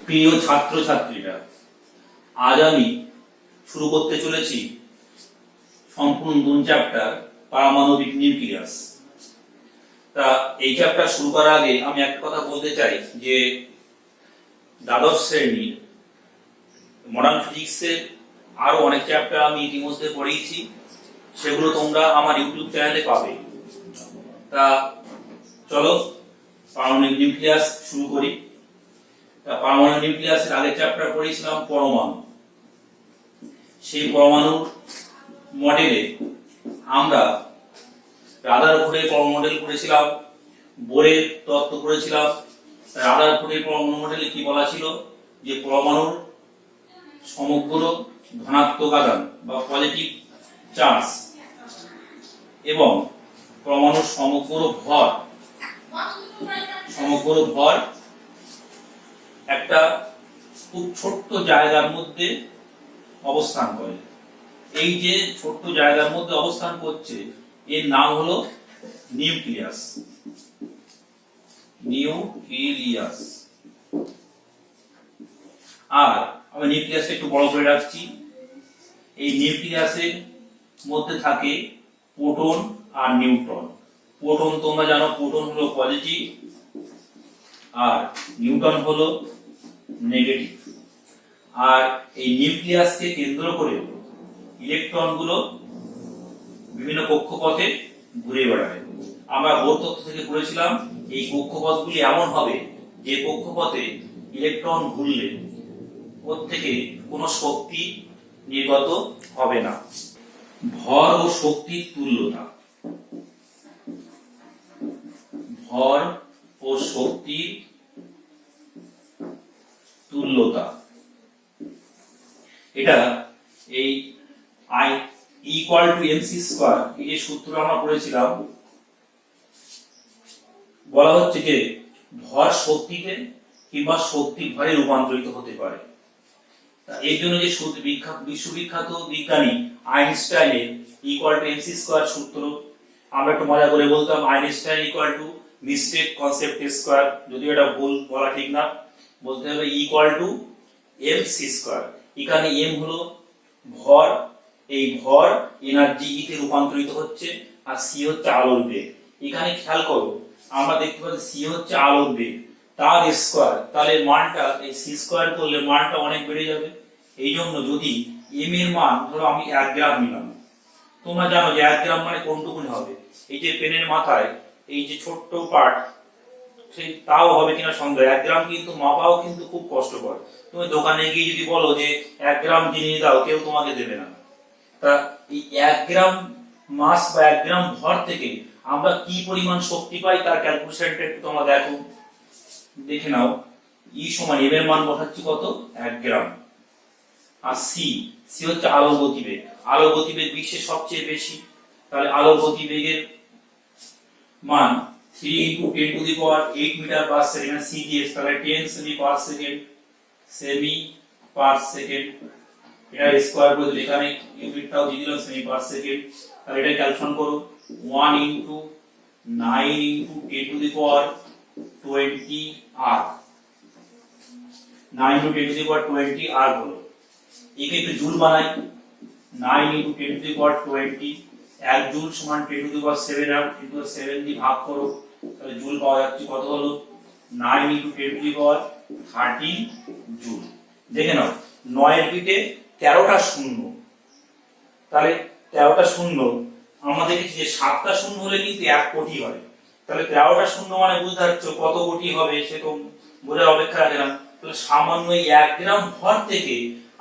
প্রিয় ছাত্রছাত্রীরা, আজ আমি শুরু করতে চলেছি সম্পূর্ণ নতুন চ্যাপ্টার পারমাণবিক নিউক্লিয়াস। তা এই চ্যাপ্টার শুরু করার আগে আমি একটা কথা বলতে চাই যে দ্বাদশ শ্রেণীর মডার্ন ফিজিক্সের আরো অনেক চ্যাপ্টার আমি ইতিমধ্যে পড়িয়েছি, সেগুলো তোমরা আমার ইউটিউব চ্যানেলে পাবে। তা চলো পারমাণবিক নিউক্লিয়াস শুরু করি। পারমাণবিক নিউক্লিয়াসের আগের চ্যাপ্টার পড়েছিলাম পরমাণু। সেই পরমাণুর মডেলে আমরা রাদারফোর্ডের পরমাণু মডেল করেছিলাম, বোরের তত্ত্ব করেছিলাম। রাদারফোর্ডের পরমাণু মডেলে কি বলা ছিল যে পরমাণুর সমগ্র ধনাত্মক আধান বা পজিটিভ চার্জ এবং পরমাণুর সমগ্র ভর একটা খুব ছোট্ট জায়গার মধ্যে অবস্থান করে। এই যে ছোট্ট জায়গার মধ্যে অবস্থান করছে এর নাম হলো নিউক্লিয়াস। আর আমি নিউক্লিয়াসটা একটু বড় করে রাখছি। এই নিউক্লিয়াসের মধ্যে থাকে প্রোটন আর নিউট্রন। প্রোটন তোমরা জানো, প্রোটন হলো পজিটিভ আর নিউট্রন হলো নেগেটিভ। আর এই নিউক্লিয়াসকে কেন্দ্র করে ইলেকট্রনগুলো বিভিন্ন কক্ষপথে ঘুরে বেড়ায়। আমরা বোর তত্ত্ব থেকে পড়েছিলাম এই কক্ষপথগুলি এমন হবে যে কক্ষপথে ইলেকট্রন ঘুরলে ওর থেকে কোনো শক্তি নির্গত হবে না। ভর ও শক্তির তুল্যতা। ভর ও শক্তির তুল্যতা, এটা এই I equal to mc square, এই যে সূত্র আমরা পড়েছিলাম, বলা হচ্ছে যে ভর শক্তিতে কিংবা শক্তি ভরে রূপান্তরিত হতে পারে। এই জন্য যে বিশ্ববিখ্যাত বিজ্ঞানী আইনস্টাইনের ইকুয়াল টু এমসি স্কয়ার সূত্র, আমরা একটু মজা করে বলতাম Einstein equal to mistake concept square. যদিও এটা ভুল বলা ঠিক না, বলতে হবে ইকুয়াল টু এমসি স্কয়ার। এখানে এম হলো ভর, এই ভর এনার্জি তে রূপান্তরিত হচ্ছে, আর সি হচ্ছে আলোর বেগ। এখানে খেয়াল করো, আমরা দেখতে পাচ্ছি সি হচ্ছে আলোর বেগ, তার স্কয়ার, তাহলে মানটা এই সি স্কয়ার করলে মানটা অনেক বেড়ে যাবে। এই জন্য যদি এম এর মান ধরো আমি 1 গ্রাম নিলাম, তোমরা জানো যে 1 গ্রাম মানে কোনটুকুনি হবে, এই যে পেনের মাথায় এই যে ছোট্ট পার্ট, সেই তাও হবে কিনা সন্দেহ। 1 গ্রাম কিন্তু মাপাও কিন্তু খুব কষ্টকর। তুমি দোকানে গিয়ে যদি বলো যে 1 গ্রাম জিনিস দাও, কেউ তোমাকে দেবে না। তা এই 1 গ্রাম মাস বা 1 গ্রাম ভর থেকে আমরা কি পরিমাণ শক্তি পাই তার ক্যালকুলেশনটা একটু তোমরা দেখে নাও। ই সমান এম এর মান বসাচ্ছি কত, 1 গ্রাম। আর সি হচ্ছে আলোর গতিবেগ। আলোর গতিবেগ বিশ্বে সবচেয়ে বেশি, তাহলে আলোর গতিবেগের মান 3 × 10⁸ মিটার পার সেকেন্ড। সি দিয়েছে, তাহলে 10 সেমি পার সেকেন্ড। এটা স্কয়ার করে দিলে এখানে ইউনিটটাও দিয়ে দিলাম সেমি পার সেকেন্ড। তাহলে এটা ক্যালকুলেশন করো, 1 × 9 × 10⁻20 আর 9 × 10⁻20 আর হলো। একে একটু জুল বানাই, 9 × 10⁻20, 1 জুল সমান 10⁻7 আর 7 দিয়ে ভাগ করো, তাহলে জুল পাওয়া যাচ্ছে কত হলো, 9 × 10⁻13 জুল। দেখে নাও 9 এর পিঠে 13টা শূন্য, তাহলে 13টা শূন্য আমরা দেখেছি যে 7টা শূন্য হলে কিন্তু 1 কোটি হয়। তাহলে 13টা শূন্য মানে বুঝতে পারছো কত কোটি হবে, সে তো বোঝার অপেক্ষা রাখে না। তাহলে সামান্য 1 গ্রাম ভর থেকে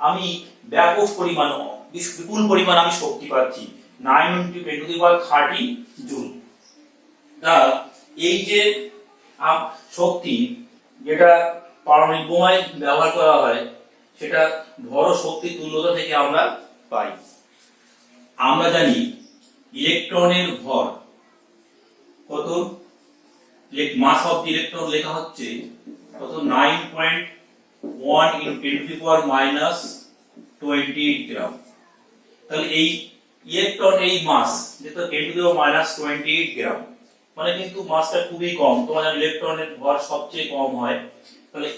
আমি ব্যাপক পরিমাণ, বিপুল পরিমাণ আমি শক্তি পাচ্ছি, 9 × 10⁻13 জুল। তা এই যে শক্তি যেটা পারমাণবিক বোমায় ব্যবহার করা হয়, সেটা ভর ও শক্তির তুল্যতা থেকে আমরা পাই। আমরা জানি ইলেকট্রনের ভর কত, মাস অফ দি ইলেকট্রন লেখা হচ্ছে কত, 9.1 × 10⁻28 গ্রাম। তাহলে এই ইলেকট্রন এই মাস যেটা 10⁻28 গ্রাম, মানে কিন্তু মাসটা খুবই কম। তোমরা জানো ইলেকট্রনের ভর সবচেয়ে কম হয়। তাহলে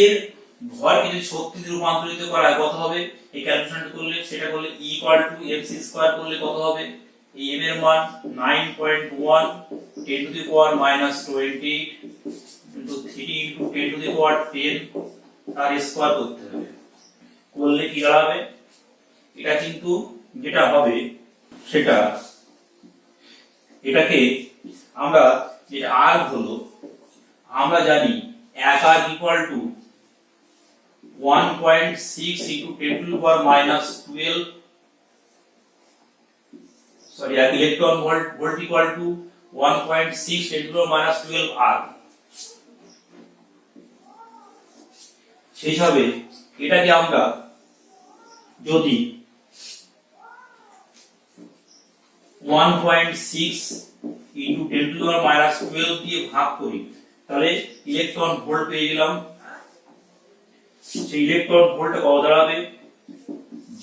এর ভরকে যদি শক্তিতে রূপান্তরিত করা হয় কত হবে, এই ক্যালকুলেশন করলে সেটা করলে E equal to mc square করলে কত হবে, এই m এর মান 9.1 10 to the power -20 into 3 into 10 to the power 10 আর স্কয়ার করতে হবে, করলে কি দাঁড়াবে, এটা কিন্তু যেটা হবে সেটা এটাকে আমরা যে r হলো আমরা জানি 1 r equal two 1.6 into 10 to the power -12 sorry electron volt equal to 1.6 10 to the power -12 R সেই হিসাবে এটাকে আমরা যদি 1.6 into 10 to the power -12 দিয়ে ভাগ করি তাহলে ইলেকট্রন ভোল্ট পেয়ে গেলাম, সেই ইলেকট্রন ভোল্ট কত দাঁড়াবে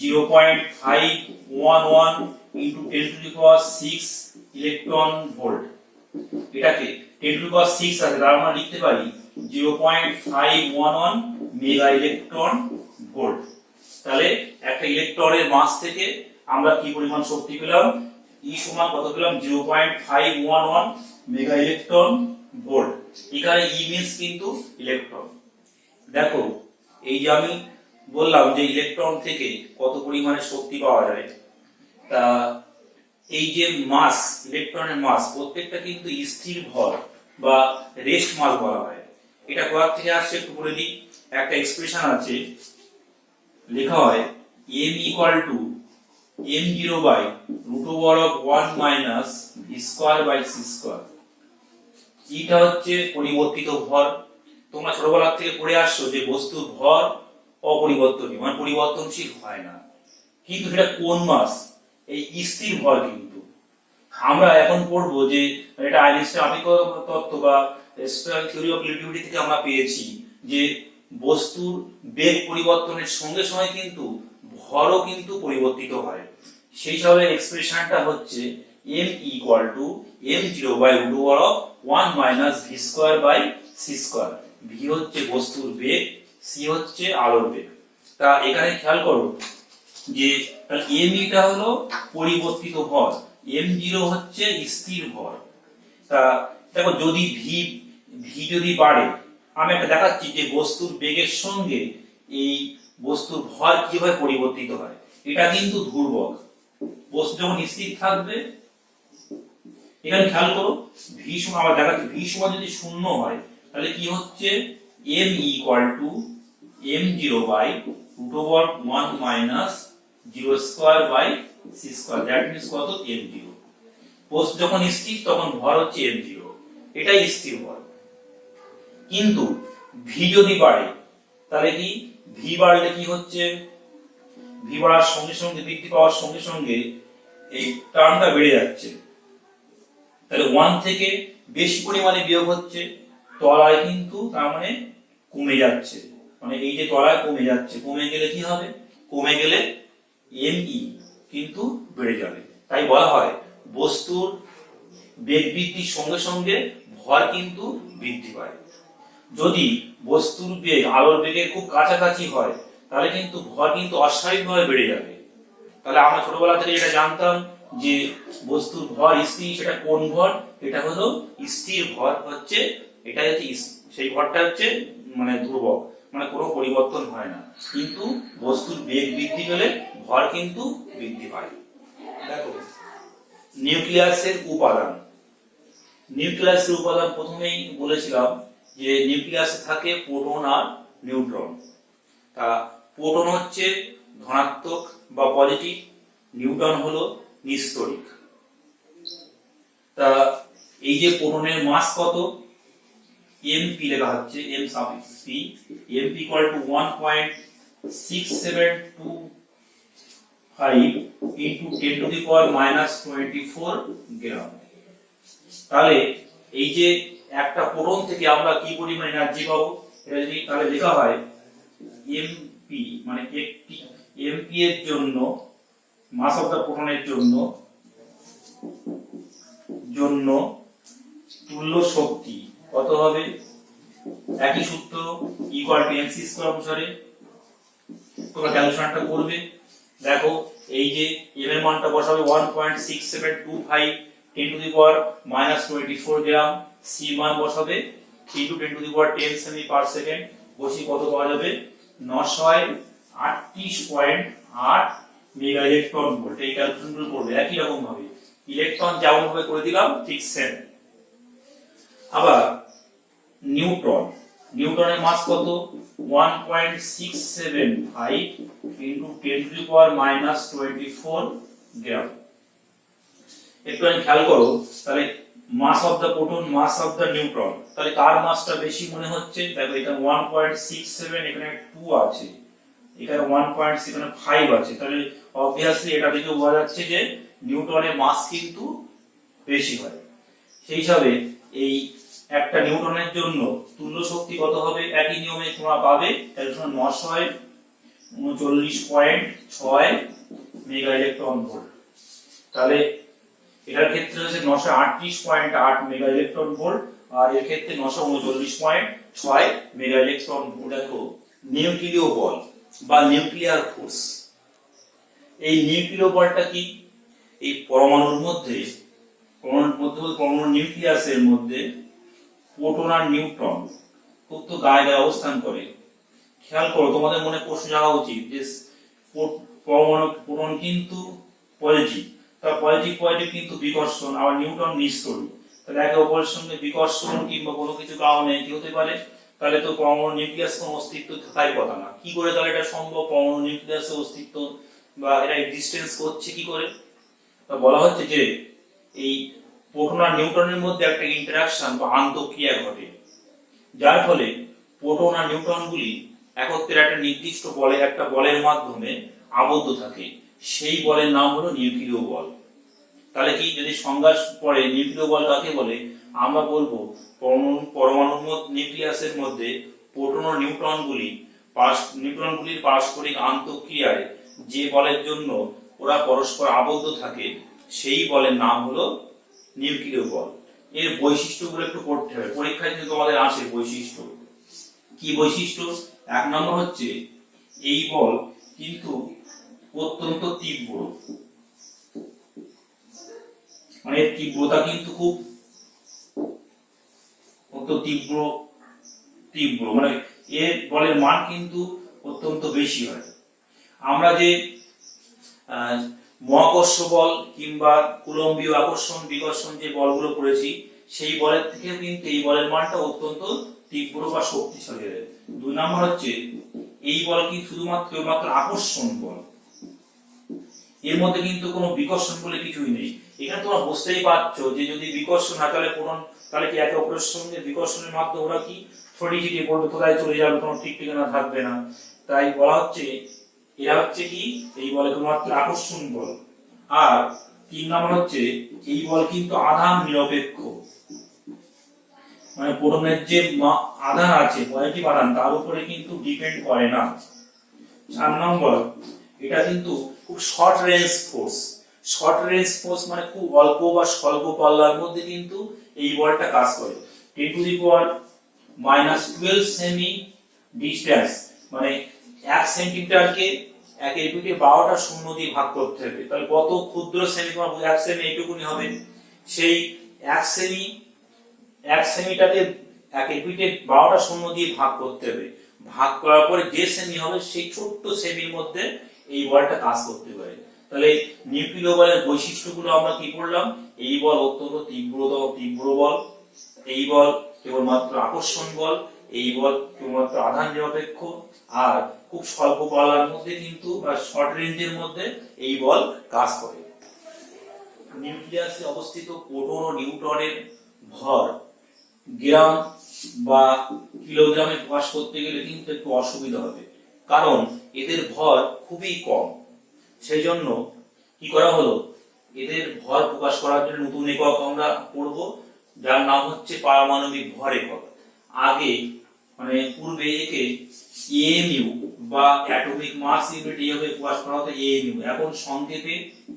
0.511 into 10 to the power 6 electron volt, এটাকে 10 to the power 6 আছে তার আমরা লিখতে পারি 0.511 মেগা ইলেকট্রন ভোল্ট। তাহলে একটা ইলেকট্রনের মাস থেকে আমরা কি পরিমাণ শক্তি পেলাম, E সমান কত পেলাম 0.511 মেগা ইলেকট্রন ভোল্ট। এখানে E মিন্স কিন্তু ইলেকট্রন। দেখো এই যে আমি বললাম যে ইলেকট্রন থেকে কত পরিমাণে শক্তি পাওয়া যায়, তা এই যে মাস ইলেকট্রনের মাস প্রত্যেকটা কিন্তু স্থির ভর বা রেস্ট মাস বলা হয়। এটা কোথা থেকে আসছে একটু বলে দিই, একটা এক্সপ্রেশন আছে লেখা হয় m equal to m0 by root over of 1 minus v square by c square. এটা হচ্ছে পরিবর্তিত ভর। তোমরা ছোটবেলা থেকে পড়ে আসছো যে বস্তুর ভর অপরিবর্তনীয় মানে পরিবর্তনশীল হয় না, কিন্তু সেটা কোন মাস, এই স্থির ভর। কিন্তু আমরা এখন পড়বো যে এটা আইনস্টাইন আপেক্ষিক তত্ত্ব বা স্পেশাল থিওরি অফ রিলেটিভিটি থেকে আমরা পেয়েছি যে বস্তুর বেগ পরিবর্তনের সঙ্গে সঙ্গে কিন্তু ভরও কিন্তু পরিবর্তিত হয়। সেই হিসাবে এক্সপ্রেশনটা হচ্ছে m equal to m0 by root over of 1 minus v square by c square. v হচ্ছে বস্তুর বেগ, c হচ্ছে আলোর বেগ। তা এখানে খেয়াল করো যে m এটা হলো পরিবর্তিত ভর, m0 হচ্ছে স্থির ভর। তা দেখো যদি v যদি বাড়ে, আমি একটা দেখাচ্ছি যে বস্তুর বেগের সঙ্গে এই বস্তুর ভর কিভাবে পরিবর্তিত হয়। এটা কিন্তু ধ্রুবক, বস্তু যখন স্থির থাকবে, এখানে খেয়াল করো v সমান আমরা দেখাচ্ছি v সমান যদি শূন্য হয় তাহলে কি হচ্ছে m equal to m0 by root over 1 minus 0 square by c square, that means কত m0। বস্তু যখন স্থির তখন ভর হচ্ছে m0, এটাই স্থির ভর। কিন্তু v যদি বাড়ে তাহলে কি, v বাড়লে কি হচ্ছে, v বাড়ার সঙ্গে সঙ্গে বৃদ্ধি পাওয়ার সঙ্গে সঙ্গে এই টার্মটা বেড়ে যাচ্ছে, তাহলে 1 থেকে বেশি পরিমাণে বিয়োগ হচ্ছে, তলায় কিন্তু তার মানে কমে যাচ্ছে, মানে এই যে তলায় কমে যাচ্ছে, কমে গেলে কি হবে, কমে গেলে me কিন্তু বেড়ে যাবে। তাই বলা হয় বস্তুর বেগ বৃদ্ধির সঙ্গে সঙ্গে ভর কিন্তু বৃদ্ধি পায়। যদি বস্তুর বেগ আলোর বেগের খুব কাছাকাছি হয় তাহলে কিন্তু ভর কিন্তু অস্বাভাবিকভাবে বেড়ে যাবে। তাহলে আমরা ছোটবেলা থেকে যেটা জানতাম যে বস্তুর ভর স্থির, সেটা কোন ভর, এটা হলো স্থির ভর হচ্ছে, এটা হচ্ছে সেই ভরটা হচ্ছে মানে ধ্রুবক, মানে কোনো পরিবর্তন হয় না। কিন্তু বস্তুর বেগ বৃদ্ধি পেলে ভর কিন্তু বৃদ্ধি পায়। দেখো নিউক্লিয়াসের উপাদান, নিউক্লিয়াসের উপাদান প্রথমেই বলেছিলাম যে নিউক্লিয়াসে থাকে প্রোটন আর নিউট্রন। তা প্রোটন হচ্ছে ধনাত্মক বা পজিটিভ, নিউট্রন হলো নিস্তড়িক। তা এই যে প্রোটনের মাস কত, mp লেখা হচ্ছে m suffix p, mp equal to 1.6725 into 10 to the power -24 gram. তাহলে এই যে একটা প্রোটন থেকে আমরা কি পরিমাণ এনার্জি পাবো, এটা যদি তাহলে লেখা হয় mp মানে একটি mp এর জন্য মাস অফ দা প্রোটনের জন্য তুল্য শক্তি কত হবে একই সূত্র ইকুয়াল টু এমসি স্কয়ার অনুসারে তোমরা ক্যালকুলেশনটা করবে। দেখো এই যে এম এর মানটা বসাবে 1.6725 10 to the power -24 gram, C মান বসাবে 3 টু 10 টু দি পাওয়ার 10 সেমি পার সেকেন্ড, বসি কত পাওয়া যাবে 938.8 মেগা ইলেকট্রন ভোল্ট। এই ক্যালকুলেশনগুলো করবে একই রকম ভাবে, ইলেকট্রন যেমন ভাবে করে দিলাম ঠিক সেম। আবার নিউটনের মাস কত 1.675 into 10 to the power -24 গ্রাম। একটু খেয়াল করো তাহলে mass of the proton, mass of the neutron, তাহলে কার মাসটা বেশি মনে হচ্ছে? দেখো এটা 1.67, এখানে 2 আছে, এখানে 1.6, এখানে 5 আছে, তাহলে অবভিয়াসলি এটা থেকে বোঝা যাচ্ছে যে নিউটনের মাস কিন্তু বেশি হয়। সেই হিসাবে এই একটা নিউটনের জন্য তুল্য শক্তি কত হবে? একই নিয়মে তোমরা পাবে, তাহলে 939.6 মেগা ইলেকট্রন ভোল্ট। তাহলে এটার ক্ষেত্রে হচ্ছে 938.8 মেগা ইলেকট্রন ভোল্ট, আর এর ক্ষেত্রে 939.6 মেগা ইলেকট্রন ভোল্ট। দেখো নিউক্লিয় বল বা নিউক্লিয়ার ফোর্স, এই নিউক্লিয় বলটা কি? এই পরমাণুর মধ্যে পরমাণু নিউক্লিয়াসের মধ্যে প্রোটন আর নিউট্রন খুব তো গায়ে গায়ে অবস্থান করে। খেয়াল করো, তোমাদের মনে প্রশ্ন জাগা উচিত যে পরমাণু প্রোটন কিন্তু পজিটিভ, তার পজিটিভ কিন্তু বিকর্ষণ, আবার নিউট্রন নিষ্ক্রিয়, তাহলে একে অপরের সঙ্গে বিকর্ষণ কিংবা কোনো কিছু কারণে কি হতে পারে? তাহলে তো পরমাণু নিউক্লিয়াস কোনো অস্তিত্ব থাকার কথা না। কি করে তাহলে এটা সম্ভব পরমাণু নিউক্লিয়াসের অস্তিত্ব বা এটা এক্সিস্টেন্স করছে কি করে? তা বলা হচ্ছে যে এই প্রোটন আর নিউট্রনের মধ্যে একটা ইন্টারঅ্যাকশন বা আন্তঃক্রিয়া ঘটে, যার ফলে প্রোটন আর নিউট্রনগুলি একত্রে একটা নির্দিষ্ট একটা বলের মাধ্যমে আবদ্ধ থাকে। সেই বলের নাম হলো নিউক্লিয় বল। তাহলে কি যদি সংজ্ঞা পড়ে নিউক্লিয় বল কাকে বলে? আমরা বলবো পরমাণুর নিউক্লিয়াসের মধ্যে প্রোটন ও নিউট্রনগুলির পারস্পরিক আন্তঃক্রিয়ায় যে বলের জন্য ওরা পরস্পর আবদ্ধ থাকে সেই বলের নাম হলো নিউক্লিয় বল। এর বৈশিষ্ট্যগুলো একটু পড়তে হবে, পরীক্ষায় কিন্তু তোমাদের আসে বৈশিষ্ট্য। কি বৈশিষ্ট্য? 1 নম্বর হচ্ছে এই বল কিন্তু অত্যন্ত তীব্র, মানে তীব্রতা কিন্তু খুব তীব্র, মানে এর বলের মান কিন্তু অত্যন্ত বেশি হয়। আমরা যে মহাকর্ষ বল কিংবা কুলম্বীয় আকর্ষণ বিকর্ষণ যে বলগুলো পড়েছি, সেই বলের থেকে কিন্তু এই বলের মানটা অত্যন্ত তীব্র বা শক্তিশালী। 2 নম্বর হচ্ছে এই বল কি শুধুমাত্র আকর্ষণ বল, এর মধ্যে কিন্তু কোনো বিকর্ষণ বলে কিছুই নেই। এখানে তোমরা বুঝতেই পারছো যে যদি বিকর্ষণ হয় তাহলে তাহলে কি একে অপরের সঙ্গে বিকর্ষণের মাধ্যমে ওরা কি ছড়িয়ে ছিটিয়ে পড়বে, কোথায় চলে যাবে, কোনো ঠিক ঠিকানা থাকবে না। তাই বলা হচ্ছে এরা হচ্ছে কি এই বলে শুধুমাত্র আকর্ষণ বল। আর 3 নম্বর হচ্ছে এই বল কিন্তু আধান নিরপেক্ষ, মানে প্রোটনের যে আধান আছে পজিটিভ আধান তার উপরে কিন্তু ডিপেন্ড করে না। 4 নম্বর এটা কিন্তু খুব শর্ট রেঞ্জ ফোর্স, মানে খুব অল্প বা স্বল্প পাল্লার মধ্যে কিন্তু এই বলটা কাজ করে। 10 to the power -12 semi distance, মানে 1 সেন্টিমিটারকে 1 এপিটে 12টা শূন্য দিয়ে ভাগ করতে হবে। তাহলে কত ক্ষুদ্র সেমি, তোমার 1 সেমি এইটুকুনি হবে। সেই 1 সেমিটাকে 1 এপিটে 12টা শূন্য দিয়ে ভাগ করতে হবে। ভাগ করার পরে যে সেমি হবে সেই ছোট্ট সেমির মধ্যে এই বলটা কাজ করতে পারে। তাহলে নিউক্লিয় বলের বৈশিষ্ট্যগুলো আমরা কি করলাম? এই বল অত্যন্ত তীব্র বল, এই বল কেবলমাত্র আকর্ষণ বল, এই বল কেবলমাত্র আধান নিরপেক্ষ, আর খুব স্বল্প পাল্লার মধ্যে কিন্তু বা শর্ট রেঞ্জের মধ্যে এই বল কাজ করে। নিউক্লিয়াসে অবস্থিত প্রোটন ও নিউট্রনের ভর গ্রাম বা কিলোগ্রামে প্রকাশ করতে গেলে কিন্তু একটু অসুবিধা হবে, কারণ এদের ভর খুবই কম। সেই জন্য কি করা হলো, এদের ভর প্রকাশ করার জন্য নতুন একক আমরা পড়ব, যার নাম হচ্ছে পারমাণবিক ভর একক। আগে মানে পূর্বে একে এএমইউ বা অ্যাটমিক মাস ইউনিট এইভাবে প্রকাশ করা হতো এএমইউ, এখন সংক্ষেপে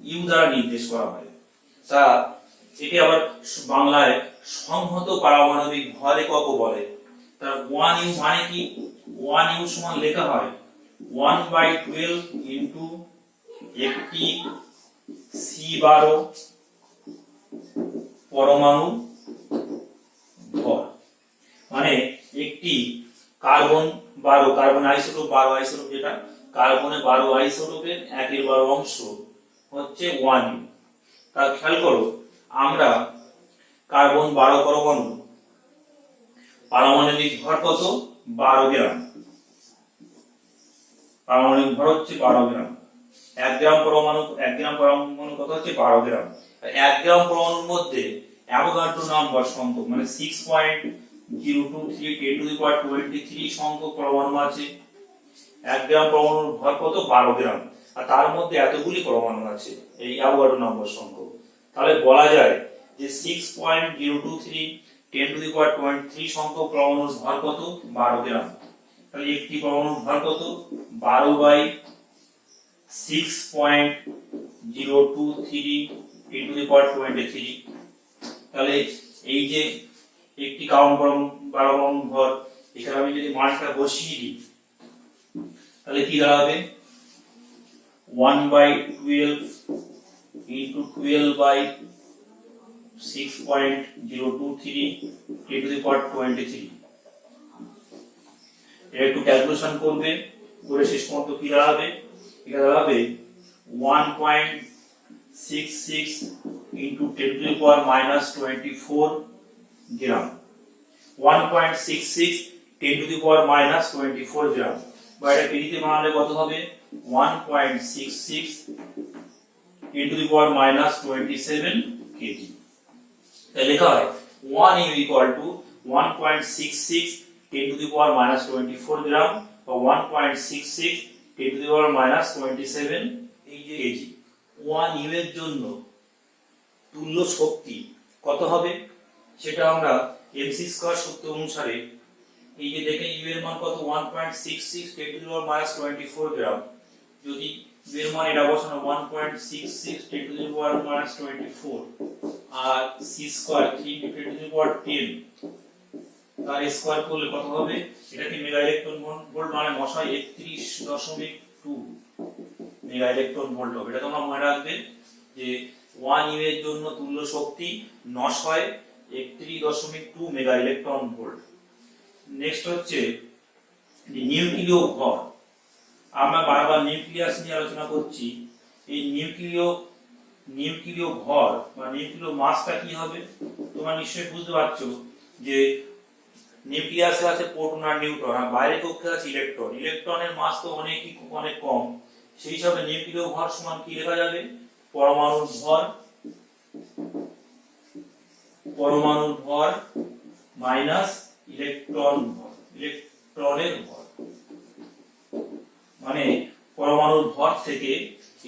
ইউ দ্বারা নির্দেশ করা হয়। তা একে আবার বাংলায় সংহত পারমাণবিক ভর এককও বলে। তার 1u মানে কি, 1u সমান লেখা হয় 1/12 ইনটু একটি C12 পরমাণু ভর। মানে একটি কার্বন 12 কার্বন আইসোটোপ 12 আইসোটোপ, যেটা কার্বনে 12 আইসোটোপের 1/12 অংশ হচ্ছে 1u। তা খেয়াল করো, আমরা কার্বন 12 পরমাণু, পারমাণবিক ভর কত, 12 গ্রাম। পারমাণবিক ভর হচ্ছে 12 গ্রাম। 1 গ্রাম পরমাণু কত হচ্ছে 12 গ্রাম। 1 গ্রাম পরমাণুর মধ্যে অ্যাভোগাড্রো নাম্বার সংখ্যক মানে 6.023 10 টু দি পাওয়ার 23 সংখ্যক পরমাণু আছে। 1 গ্রাম পরমাণুর ভর কত, 12 গ্রাম, আর তার মধ্যে এতগুলি পরমাণু আছে, এই অ্যাভোগাড্রো নাম্বার সংখ্যক। তাহলে বলা যায় যে 6.023 10 টু দি পাওয়ার 23 সংখ্যক পরমাণুর ভর কত, 12 গ্রাম। তাহলে একটি পরমাণুর ভর কত, 12/6.023 10 টু দি পাওয়ার 23। তাহলে এই যে একটি কার্বন পরমাণুর ভর, এখানে আমি যদি মানটা বসিয়ে দিই তাহলে কি দাঁড়াবে, 1/12 ইনটু 12/6.023 10 টু দি পাওয়ার 23। এটা একটু ক্যালকুলেশন করবে, করে শেষ পর্যন্ত কি দাঁড়াবে, এটা দাঁড়াবে 1.66 into 10 to the power -24 gram. 1.66 10 to the power -24 gram, বা এটা কেজিতে বানালে কত হবে, 1.66 10 টু দি পাওয়ার -27 কেজি। তাই লেখা হয় 1u equal to 1.66 10 to the power -24 gram, বা 1.66 10 to the power -27 KG. 1u এর জন্য তুল্য শক্তি কত হবে সেটা আমরা mc স্কয়ার সূত্র অনুসারে, এই যে দেখেন u এর মান কত, 1.66 10 to the power -24 গ্রাম, যদি u এর মান এটা বসানো 1.66 10 to the power -24 আর c square 3 10 to the power 10 তার স্কয়ার করলে কত হবে, এটাকে মেগা ইলেকট্রন ভোল্ট মানে মশাই 31.2 মেগা ইলেকট্রন ভোল্ট হবে। এটা তোমরা মনে রাখবে যে 1u এর জন্য তুল্য শক্তি 931.2 মেগা ইলেকট্রন ভোল্ট। নেক্সট হচ্ছে নিউক্লিয় ভর। আমরা বারবার নিউক্লিয়াস নিয়ে আলোচনা করছি। এই নিউক্লিয় ভর বা নিউক্লিয় মাসটা কি হবে, তোমরা নিশ্চয়ই বুঝতে পারছো যে নিউক্লিয়াসে আছে প্রোটন আর নিউট্রন, আর বাইরে কক্ষে আছে ইলেকট্রন। ইলেকট্রনের মাস তো অনেক কম, সেই হিসাবে নিউক্লিয় ভর সমান কি লেখা যাবে, পরমাণুর ভর মাইনাস ইলেকট্রনের ভর। মানে পরমাণুর ভর থেকে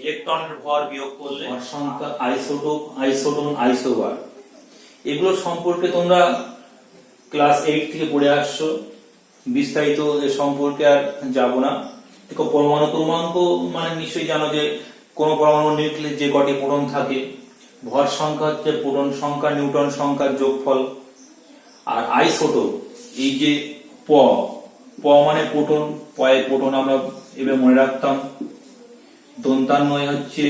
ইলেকট্রনের ভর বিয়োগ করলে ভর সংখ্যা, আইসোটোপ, আইসোটন, আইসোবার, এগুলো সম্পর্কে তোমরা ক্লাস 8 থেকে পড়ে আসছো, বিস্তারিত এর সম্পর্কে আর যাব না। দেখো পরমাণু ক্রমাঙ্ক মানে নিশ্চয়ই জানো যে কোন পরমাণুর নিউক্লিয়াসে যে কটি প্রোটন থাকে, ভর সংখ্যা হচ্ছে প্রোটন সংখ্যা নিউট্রন সংখ্যার যোগফল। আর আইসোটোপ, এই যে প মানে প্রোটন, প্রোটন আমরা এভাবে মনে রাখতাম। দন্তান্বয় হচ্ছে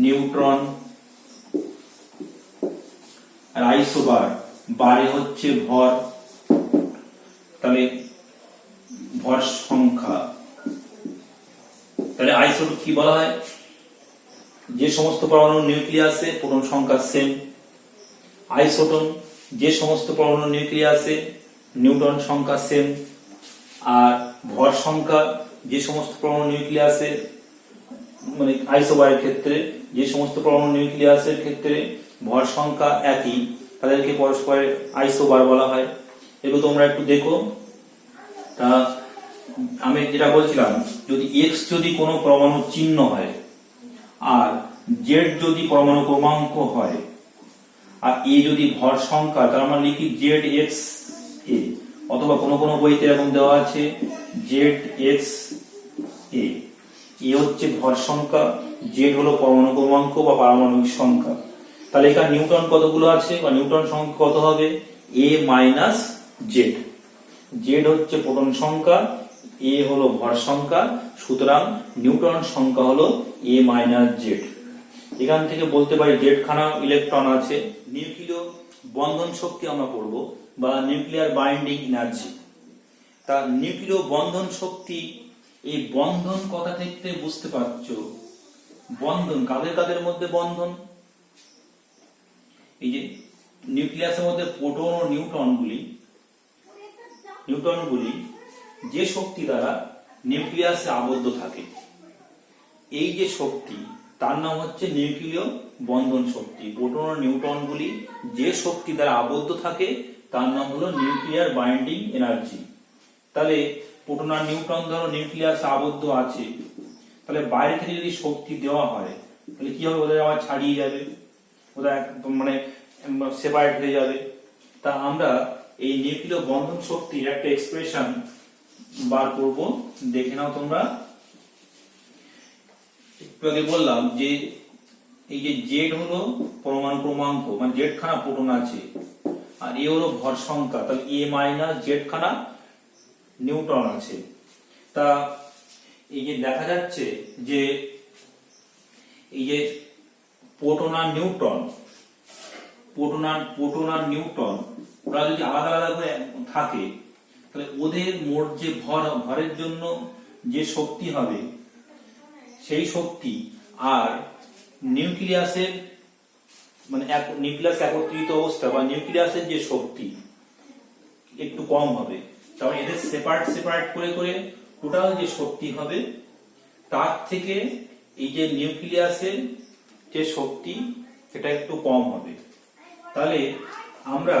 নিউট্রন, আর আইসোবার বারে হচ্ছে ভর। তাহলে ভর সংখ্যা, তাহলে আইসোটোপ কি বলা হয়, যে সমস্ত পরমাণুর নিউক্লিয়াসে প্রোটন সংখ্যা সেম। আইসোটন, যে সমস্ত পরমাণুর নিউক্লিয়াসে নিউট্রন সংখ্যা সেম। আর ভর সংখ্যা, যে সমস্ত পরমাণু নিউক্লিয়াসে মানে আইসোবারের ক্ষেত্রে যে সমস্ত পরমাণু নিউক্লিয়াসের ক্ষেত্রে ভর সংখ্যা একই, তাদেরকে পরস্পরের আইসোবার বলা হয়। এগুলো তোমরা একটু দেখো। তা আমি যেটা বলছিলাম, যদি এক্স যদি কোনো পরমাণু চিহ্ন হয় আর জেড যদি পরমাণু ক্রমাঙ্ক হয় আর এ যদি ভর সংখ্যা, তার আমরা লিখি জেড এক্স এ, অথবা কোনো বইতে এরকম দেওয়া আছে জেড এক্স এ। এ হচ্ছে ভর সংখ্যা, জেড হলো পরমাণু ক্রমাঙ্ক বা পারমাণবিক সংখ্যা। তাহলে এখানে নিউট্রন কতগুলো আছে বা নিউট্রন সংখ্যা কত হবে, এ মাইনাস জেড। জেড হচ্ছে প্রোটন সংখ্যা, এ হলো ভর সংখ্যা, সুতরাং নিউট্রন সংখ্যা হলো এ মাইনাস জেড। এখান থেকে বলতে পারি জেড খানা ইলেকট্রন আছে। নিউক্লিয় বন্ধন শক্তি আমরা পড়ব বা নিউক্লিয়ার বাইন্ডিং এনার্জি। তা নিউক্লিয় বন্ধন শক্তি, এই বন্ধন কথা থেকে বুঝতে পারছো বন্ধন কাদের কাদের মধ্যে বন্ধন, এই যে নিউক্লিয়াসের মধ্যে প্রোটন ও নিউট্রনগুলি যে শক্তি দ্বারা নিউক্লিয়াসে আবদ্ধ থাকে, এই যে শক্তি তার নাম হচ্ছে নিউক্লিয় বন্ধন শক্তি। প্রোটন ও নিউট্রনগুলি যে শক্তি দ্বারা আবদ্ধ থাকে তার নাম হলো নিউক্লিয়ার বাইন্ডিং এনার্জি। তাহলে প্রোটন আর নিউট্রন ধরো নিউক্লিয়াসে আবদ্ধ আছে, তাহলে বাইরে থেকে যদি শক্তি দেওয়া হয় তাহলে কি হবে, ওদের আবার ছাড়িয়ে যাবে, ওরা একদম মানে সেপারেট হয়ে যাবে। তা আমরা এই নিউক্লিয় বন্ধন শক্তির একটা এক্সপ্রেশন বার করব, দেখে নাও তোমরা। একটু আগে বললাম যে এই যে জেড হলো পরমাণু ক্রমাঙ্ক, মানে জেড খানা প্রোটন আছে, আর এ হলো ভর সংখ্যা, তাহলে এ মাইনাস জেড খানা নিউট্রন আছে। তা এই যে দেখা যাচ্ছে যে এই যে প্রোটন আর নিউট্রন ওরা যদি আলাদা আলাদা করে থাকে তাহলে ওদের মোট যে ভরের জন্য যে শক্তি হবে সেই শক্তি আর নিউক্লিয়াসের মানে নিউক্লিয়াস একত্রিত অবস্থা বা নিউক্লিয়াসের যে শক্তি একটু কম হবে। তাহলে এদের সেপারেট করে করে টোটাল যে শক্তি হবে তার থেকে এই যে নিউক্লিয়াসের যে শক্তি সেটা একটু কম হবে। তাহলে আমরা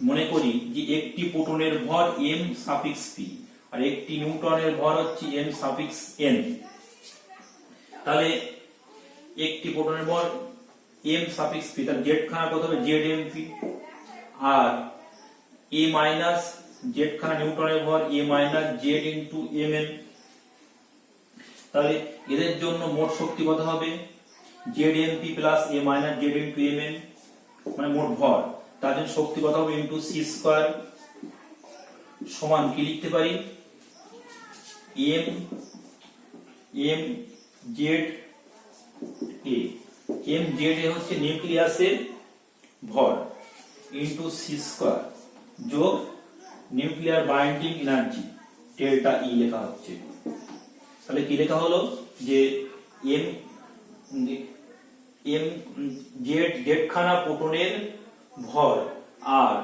মনে করি যে একটি প্রোটনের ভর m সাফিক্স p আর একটি নিউট্রনের ভর হচ্ছে m সাফিক্স n। তাহলে একটি প্রোটনের ভর m সাফিক্স p, তার জেড খানা কত হবে zmp, আর a মাইনাস জেড খানা নিউট্রনের ভর a minus z into mn। তাহলে এদের জন্য মোট শক্তি কত হবে zmp plus a minus z into mn, মানে মোট ভর, তার জন্য শক্তি কত হবে ইনটু c স্কয়ার সমান কি লিখতে পারি m z a। m z a হচ্ছে নিউক্লিয়াসের ভর ইনটু c স্কয়ার যোগ নিউক্লিয়ার বাইন্ডিং এনার্জি ডেল্টা ই লেখা হচ্ছে। তাহলে কি লেখা হলো যে জেড খানা প্রোটনের ভর আর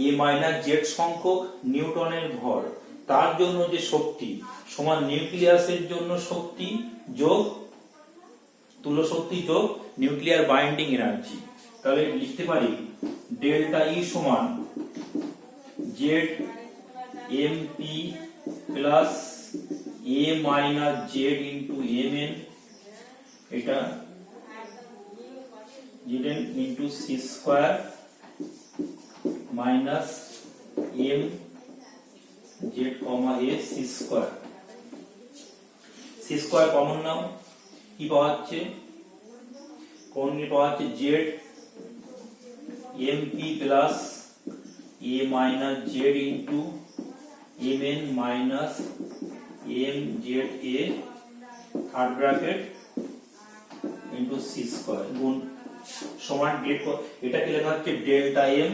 এ মাইনাস জেড সংখ্যক নিউটনের ভর, তার জন্য যে শক্তি সমান নিউক্লিয়াসের জন্য শক্তি যোগ তুল্য শক্তি যোগ নিউক্লিয়ার বাইন্ডিং এনার্জি। তাহলে লিখতে পারি ডেল্টা ই সমান Z M P plus A minus Z into M N, এটা zn into C square minus M Z comma A C square. C square common নাও, কি পাওয়া যাচ্ছে Z M P plus A minus Z into M N minus M Z A third bracket into C square গুণ সমান এটাকে লেখা হচ্ছে delta M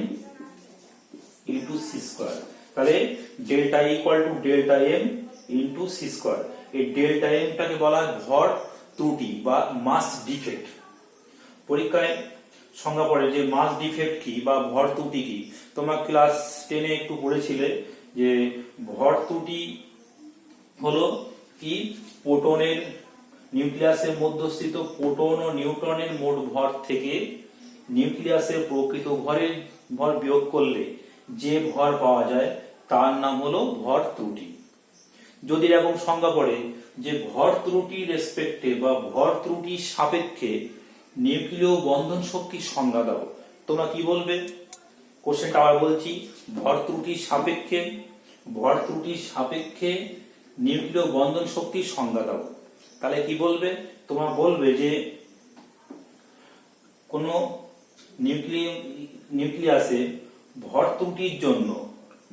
into C square. তাহলে delta equal to delta M into C square. এই delta এমটাকে বলা হয় ভর ত্রুটি বা মাস ডিফেক্ট। পরীক্ষায় সংজ্ঞা পড়ে যে মাস ডিফেক্ট কি বা ভর ত্রুটি কি, তোমরা ক্লাস 10 এ একটু পড়েছিলে যে ভর ত্রুটি হলো কি প্রোটনের নিউক্লিয়াসের মধ্যস্থিত প্রোটন ও নিউট্রনের মোট ভর থেকে নিউক্লিয়াসের প্রকৃত ভর বিয়োগ করলে যে ভর পাওয়া যায় তার নাম হলো ভর ত্রুটি। যদি এরকম সংজ্ঞা পড়ে যে ভর ত্রুটির রেসপেক্টে বা ভর ত্রুটির সাপেক্ষে নিউক্লিয় বন্ধন শক্তির সংজ্ঞা দাও, তোমরা কি বলবে? কোশ্চেনটা আবার বলছি, ভর ত্রুটির সাপেক্ষে নিউক্লিয় বন্ধন শক্তির সংজ্ঞা দাও। তাহলে কি বলবে? তোমরা বলবে যে কোন নিউক্লিয়াসে ভর ত্রুটির জন্য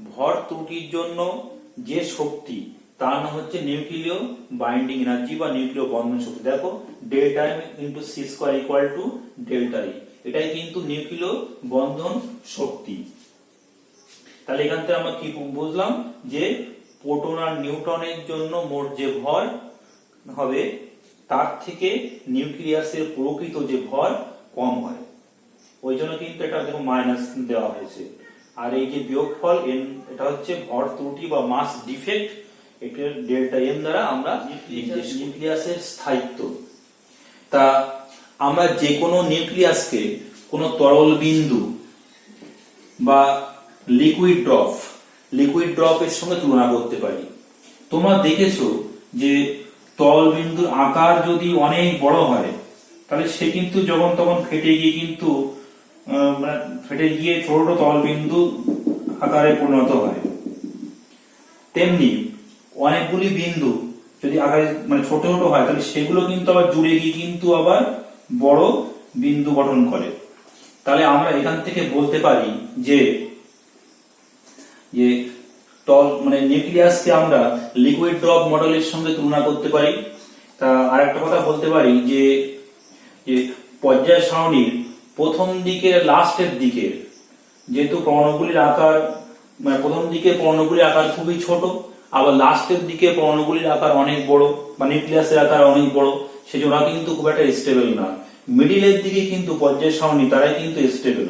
ভর ত্রুটির জন্য যে শক্তি তার নাম হচ্ছে নিউক্লিয় বাইন্ডিং এনার্জি বা নিউক্লিয় বন্ধন শক্তি। দেখো delta M into C square equal to delta E, এটাই কিন্তু নিউক্লিয় বন্ধন শক্তি। তাহলে এখান থেকে আমরা কি বুঝলাম যে প্রোটন আর নিউট্রনের জন্য মোট যে ভর হবে তার থেকে নিউক্লিয়াসের প্রকৃত যে ভর কম হয়, ওই জন্য কিন্তু এটা দেখো মাইনাস দেওয়া হয়েছে। আর এই যে বিয়োগফল n, এটা হচ্ছে ভর ত্রুটি বা মাস ডিফেক্ট, এটা ডেল্টা এম দ্বারা আমরা নিউক্লিয়াসের স্থায়িত্ব। তা আমরা যে কোনো নিউক্লিয়াসকে কোনো তরল বিন্দু বা লিকুইড ড্রপের সঙ্গে তুলনা করতে পারি। তোমরা দেখেছো যে তরল বিন্দুর আকার যদি অনেক বড় হয় তাহলে সে কিন্তু যখন তখন ফেটে গিয়ে ছোট ছোট তরল বিন্দু আকারে পরিণত হয়। তেমনি অনেকগুলি বিন্দু যদি আকারে ছোট ছোট হয় তাহলে সেগুলো কিন্তু আবার জুড়ে গিয়ে কিন্তু আবার বড় বিন্দু গঠন করে। তাহলে আমরা এখান থেকে বলতে পারি যে নিউক্লিয়াসকে আমরা লিকুইড ড্রপ মডেলের সঙ্গে তুলনা করতে পারি। তা আরেকটা কথা বলতে পারি যে পর্যায় সারণীর প্রথম দিকের লাস্টের দিকে যেহেতু পরমাণুগুলির আকার প্রথম দিকে পরমাণুগুলির আকার খুবই ছোট, আবার লাস্টের দিকে পরমাণুগুলির আকার অনেক বড় বা নিউক্লিয়াসের আকার অনেক বড়, সেজন্য ওরা কিন্তু খুব একটা স্টেবল না। মিডিলের দিকে কিন্তু পর্যায় সারণী তারাই কিন্তু স্টেবল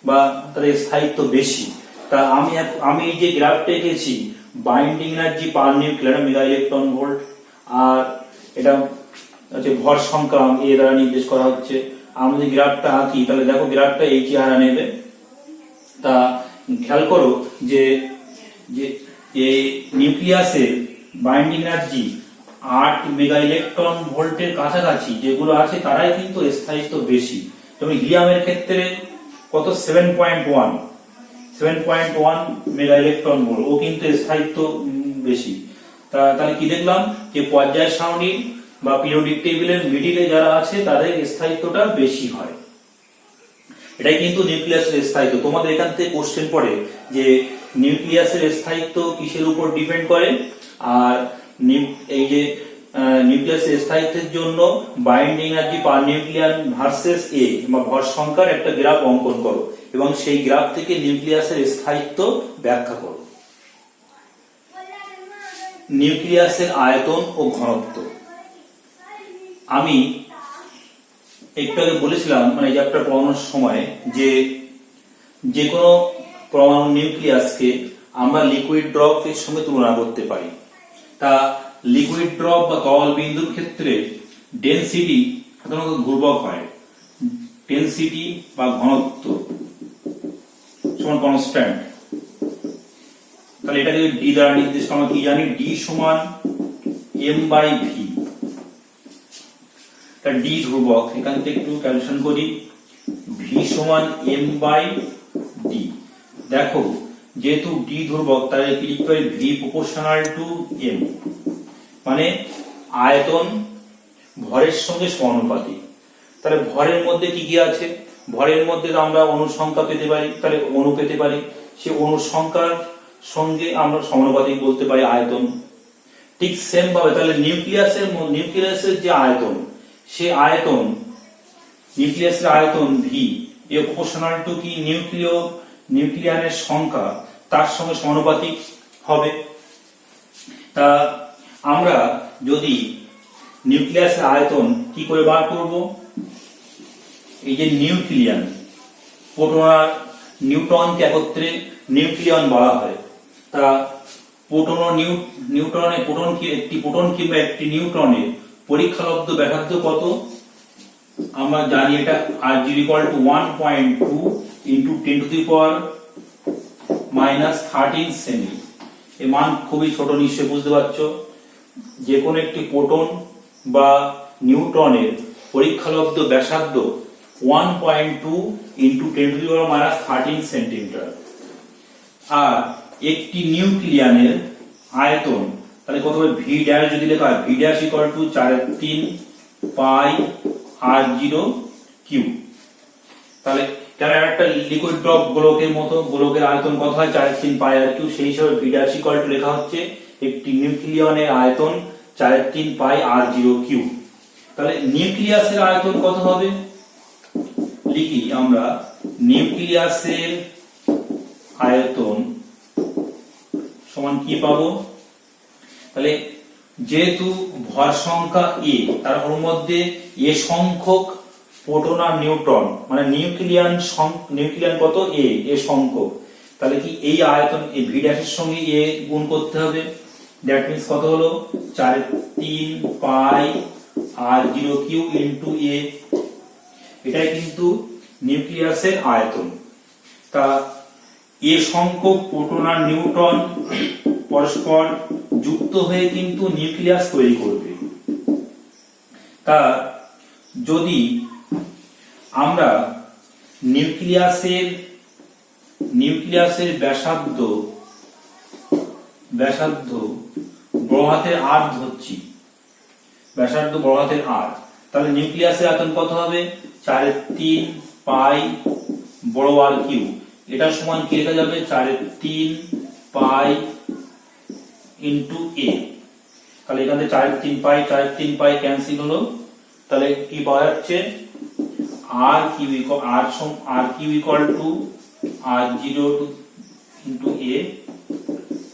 বা তাদের স্থায়িত্ব বেশি। তা আমি এই যে গ্রাফটা এঁকেছি বাইন্ডিং এনার্জি পার নিউক্লিয়ার মেগা ইলেকট্রন ভোল্ট, আর এটা হচ্ছে ভর সংখ্যা এ দ্বারা নির্দেশ করা হচ্ছে। আমি যদি গ্রাফটা আঁকি তাহলে দেখো গ্রাফটা এই চেহারা নেবে। তা খেয়াল করো যে এই নিউক্লিয়াসের বাইন্ডিং এনার্জি 8 মেগা ইলেকট্রন ভোল্টের কাছাকাছি যেগুলো আছে তারাই কিন্তু স্থায়িত্ব বেশি। যেমন হিলিয়ামের ক্ষেত্রে কত 7.1 মেগা ইলেকট্রন ভোল্ট, ও কিন্তু স্থায়িত্ব বেশি। তাহলে কি দেখলাম যে পর্যায় সারণী বা পিরিয়ডিক টেবিলের মিডিলে যারা আছে তাদের স্থায়িত্বটা বেশি হয়। এটাই কিন্তু নিউক্লিয়াসের স্থায়িত্ব। তোমাদের এখান থেকে কোশ্চেন পড়ে যে নিউক্লিয়াসের স্থায়িত্ব কিসের উপর ডিপেন্ড করে, আর এই যে নিউক্লিয়াসের স্থায়িত্বের জন্য বাইন্ডিং এনার্জি পার নিউক্লিয়ার ভার্সেস এ বা ভর সংখ্যার একটা গ্রাফ অঙ্কন করো এবং সেই গ্রাফ থেকে নিউক্লিয়াসের স্থায়িত্ব ব্যাখ্যা করো। নিউক্লিয়াসের আয়তন ও ঘনত্ব আমি একটু আগে বলেছিলাম চ্যাপ্টার পড়ানোর সময় যে কোনো পরমাণু নিউক্লিয়াসকে আমরা লিকুইড ড্রপ এর সঙ্গে তুলনা করতে পারি। তা লিকুইড ড্রপ বা তরল বিন্দুর ক্ষেত্রে ডেনসিটি সাধারণত ধ্রুবক হয়, ডেনসিটি বা ঘনত্ব সমান কনস্ট্যান্ট। তাহলে এটাকে ডি দ্বারা নির্দেশ আমরা কি জানি, ডি সমান এম বাই ভি। ডি ধ্রুবক, এখান থেকে একটু ক্যালকুলেশন করি, ভি সমান এম বাই ডি। দেখো যেহেতু ডি ধ্রুবক তাহলে কি লিখতে পারি, ভি প্রপোর্শনাল টু এম, মানে আয়তন ভরের সঙ্গে সমানুপাতিক। তাহলে ভরের মধ্যে কি কি আছে, ভরের মধ্যে আমরা অণু সংখ্যা পেতে পারি, তাহলে অণু পেতে পারি, সে অণু সংখ্যার সঙ্গে আমরা সমানুপাতিক বলতে পারি আয়তন। ঠিক সেম ভাবে তাহলে নিউক্লিয়াসের যে আয়তন, সে আয়তন নিউক্লিয়াসের আয়তন ভি এ প্রপোর্শনাল টু কি নিউক্লিয়ানের সংখ্যা তার সঙ্গে সমানুপাতিক হবে। তা আমরা যদি নিউক্লিয়াসের আয়তন কি করে বার করব, এই যে নিউক্লিয়ান প্রোটন আর নিউট্রনকে একত্রে নিউক্লিয়ন বলা হয়। তা প্রোটন ও একটি প্রোটন কিংবা একটি নিউট্রনের পরীক্ষালব্ধ ব্যাসার্ধ কত আমরা জানি, এটা r0 = 1.2 × 10⁻⁻13 সেমি। এর মান খুবই ছোট, নিশ্চয়ই বুঝতে পারছো। যে কোনো একটি প্রোটন বা নিউট্রনের পরীক্ষালব্ধ ব্যাসার্ধ 1.2 × 10⁻⁻13 সেন্টিমিটার। আর একটি নিউক্লিয়ানের আয়তন তাহলে কত হবে, ভি ড্যাশ যদি লেখা হয়, V dash = 4/3 pi r0 cube. তাহলে কেন একটা লিকুইড ড্রপ গোলকের মতো, গোলকের আয়তন কত হয় 4/3 পাই আর কিউ, সেই হিসাবে ভি ড্যাশ ইকুয়াল টু লেখা হচ্ছে একটি নিউক্লিয়নের আয়তন 4/3 পাই r0 কিউ। তাহলে নিউক্লিয়াসের আয়তন কত হবে, লিখি আমরা নিউক্লিয়াসের আয়তন সমান কি পাবো, তাহলে যেহেতু ভর সংখ্যা এ, তার ওর মধ্যে এ সংখ্যক প্রোটন আর নিউট্রন, মানে নিউক্লিয়ান কত এ সংখ্যক, তাহলে কি এই আয়তন এই ভি ড্যাশের সঙ্গে এ গুণ করতে হবে, দ্যাট মিন্স কত হলো 4/3 pi r0 cube into a, এটাই কিন্তু নিউক্লিয়াসের আয়তন। তা এ সংখ্যক প্রোটন আর নিউট্রন পরস্পর যুক্ত হয়ে কিন্তু নিউক্লিয়াস তৈরি করবে। তা যদি আমরা নিউক্লিয়াসের ব্যাসার্ধ বড় হাতের আর ধরছি, ব্যাসার্ধ বড় হাতের আর, তাহলে নিউক্লিয়াসের আয়তন কত হবে 4/3 পাই বড় আর কিউ, এটা সমান কি লেখা যাবে 4/3 পাই ইনটু এ। তাহলে এখানে 4/3 পাই ক্যান্সেল হলো, তাহলে কি পাওয়া যাচ্ছে r cube equal to r0 into a,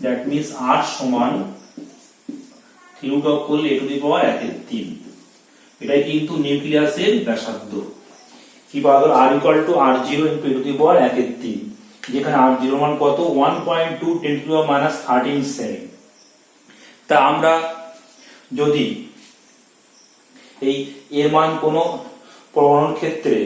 that means r সমান 3 করলে a টু দি পাওয়ার 1/3, এটাই কিন্তু নিউক্লিয়াসের ব্যাসার্ধ। কি পাওয়া গেল r equal to r0 into a to the power 1/3, যেখানে r0 মান কত 1.2 10 টু দি পাওয়ার মাইনাস 13 সেমি। তা আমরা যদি এই এর মান কোনো পরমাণুর ক্ষেত্রে,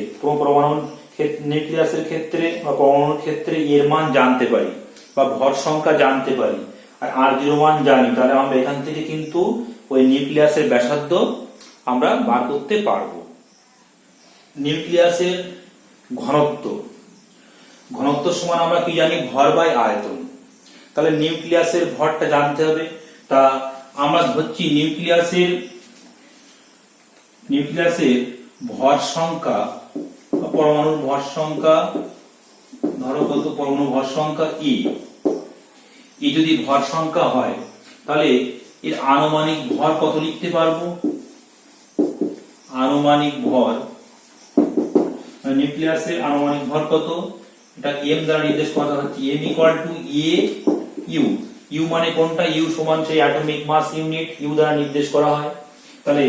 নিউক্লিয়াসের ক্ষেত্রে বা পরমাণুর ক্ষেত্রে এর মান জানতে পারি বা ভর সংখ্যা জানতে পারি আর r0 মান জানি, তাহলে আমরা এখান থেকে কিন্তু ওই নিউক্লিয়াসের ব্যাসার্ধ আমরা বার করতে পারবো। নিউক্লিয়াসের ঘনত্ব সমান আমরা কি জানি ভর বাই আয়তন, তাহলে নিউক্লিয়াসের ভরটা জানতে হবে। তা আমরা ধরছি নিউক্লিয়াসের ভর সংখ্যা, পরমাণুর ভর সংখ্যা ধরো কত, পরমাণু ভর সংখ্যা ই যদি ভর সংখ্যা হয়, তাহলে এর আনুমানিক ভর কত লিখতে পারবো, আনুমানিক ভর নিউক্লিয়াসের আনুমানিক ভর কত, এটা m দ্বারা নির্দেশ করা হচ্ছে, m equal two a u, u মানে কোনটা, u সমান সেই অ্যাটমিক মাস ইউনিট, u দ্বারা নির্দেশ করা হয়। তাহলে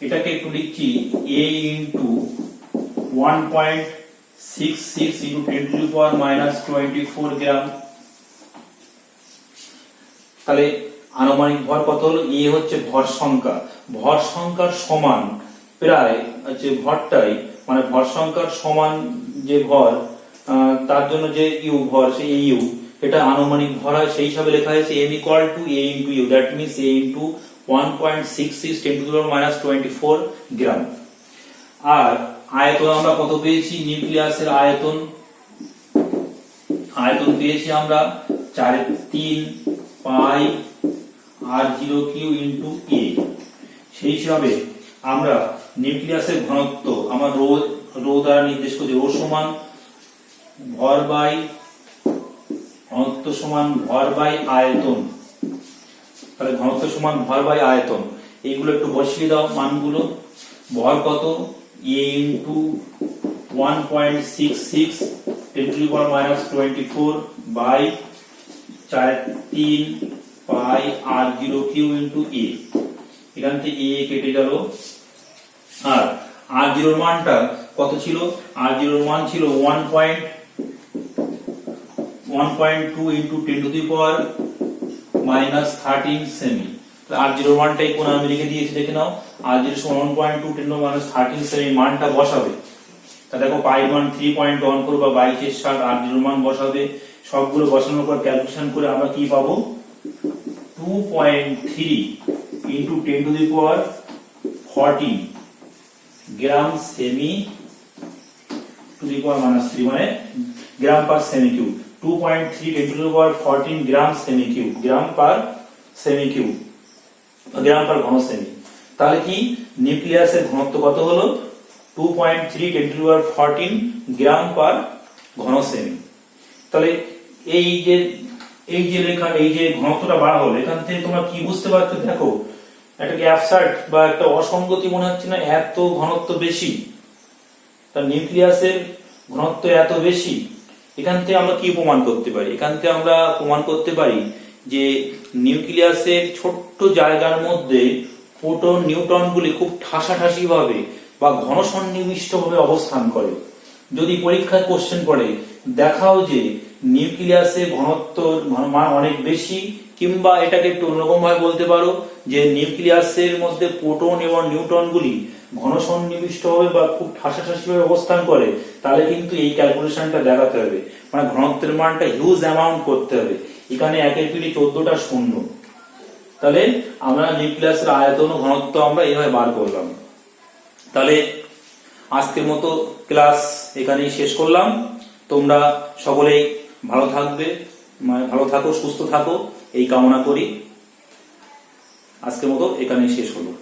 এটাকে একটু লিখছি a into 1.66 into 10 to the power minus 24 gram. তাহলে আনুমানিক ভর কত হলো, a হচ্ছে ভর সংখ্যার সমান প্রায় হচ্ছে ভরটাই, মানে ভর সংখ্যার সমান যে ভর তার জন্য যে ইউ ভর, সেই ইউ এটা আনুমানিক ভর হয়, সেই হিসাবে লেখা হয়েছে m equal two a into u, that means a into 1.66 10 to the power minus 24 গ্রাম। আর আয়তন আমরা কত পেয়েছি, নিউক্লিয়াসের আয়তন পেয়েছি আমরা 4/3 pi r0 cube into a। সেই হিসাবে আমরা নিউক্লিয়াসের ঘনত্ব আমরা রো দ্বারা নির্দেশ করছি, রো সমান ভর বাই ঘনত্ব সমান ভর বাই আয়তন, তাহলে ঘনত্ব সমান ভর বাই আয়তন, এইগুলো একটু বসিয়ে দাও মানগুলো। ভর কত a into 1.66 10 to the power minus 24 by 4/3 pi r0 cube into a, এখান থেকে a কেটে গেল। আর r0 এর মানটা কত ছিল, r0 এর মান ছিল 1.2 into 10 to the power minus 13 semi. r0 এর মানটাই কোন আমি লিখে দিয়েছি, দেখে নাও r0 সমান 1.2 10 to the power minus 13 semi মানটা বসাবে। তা দেখো পাই মান 3.1 করো বা 22/7 r0 এর মান বসাবে, সবগুলো বসানোর পর ক্যালকুলেশন করে আমরা কি পাবো 2.3 into 10 to the power 14 gram সেমি টু দি পাওয়ার মাইনাস 3, মানে গ্রাম পার সেমি cube. 2.3 10 to the power 14 gram সেমি কিউব, গ্রাম পার সেমি কিউব, গ্রাম পার ঘন সেমি। তাহলে কি নিউক্লিয়াসের ঘনত্ব কত হলো 2.3 10 to the power 14 gram per ঘন সেমি। তাহলে এই যে লেখা এই যে ঘনত্বটা বাড়া হলো, এখান থেকে তোমরা কি বুঝতে পারছো? দেখো একটা অ্যাবসার্ড বা একটা অসঙ্গতি মনে হচ্ছে না? এত ঘনত্ব বেশি, তার নিউক্লিয়াসের ঘনত্ব এত বেশি। এখান থেকে আমরা কি প্রমাণ করতে পারি? এখান থেকে আমরা প্রমাণ করতে পারি যে নিউক্লিয়াসের ছোট্ট জায়গার মধ্যে প্রোটন নিউট্রন গুলি খুব ঠাসাঠাসি ভাবে বা ঘন সন্নিবিষ্ট ভাবে অবস্থান করে। যদি পরীক্ষায় কোশ্চেন পড়ে, দেখাও যে নিউক্লিয়াসের ঘনত্ব মান অনেক বেশি, কিংবা এটাকে একটু অন্যরকম ভাবে বলতে পারো যে নিউক্লিয়াসের মধ্যে প্রোটন এবং নিউট্রন গুলি ঘন সন্নিবিষ্ট ভাবে বা খুব ঠাসাঠাসি ভাবে অবস্থান করে, তাহলে কিন্তু এই ক্যালকুলেশনটা দেখাতে হবে, মানে ঘনত্বের মানটা হিউজ অ্যামাউন্ট করতে হবে। এখানে 1/14টা শূন্য। তাহলে আমরা নিউক্লিয়াসের আয়তন ও ঘনত্ব আমরা এইভাবে বার করলাম। তাহলে আজকের মতো ক্লাস এখানেই শেষ করলাম। তোমরা সকলেই ভালো থাকবে, ভালো থাকো, সুস্থ থাকো, এই কামনা করি। আজকের মতো এখানেই শেষ হলো।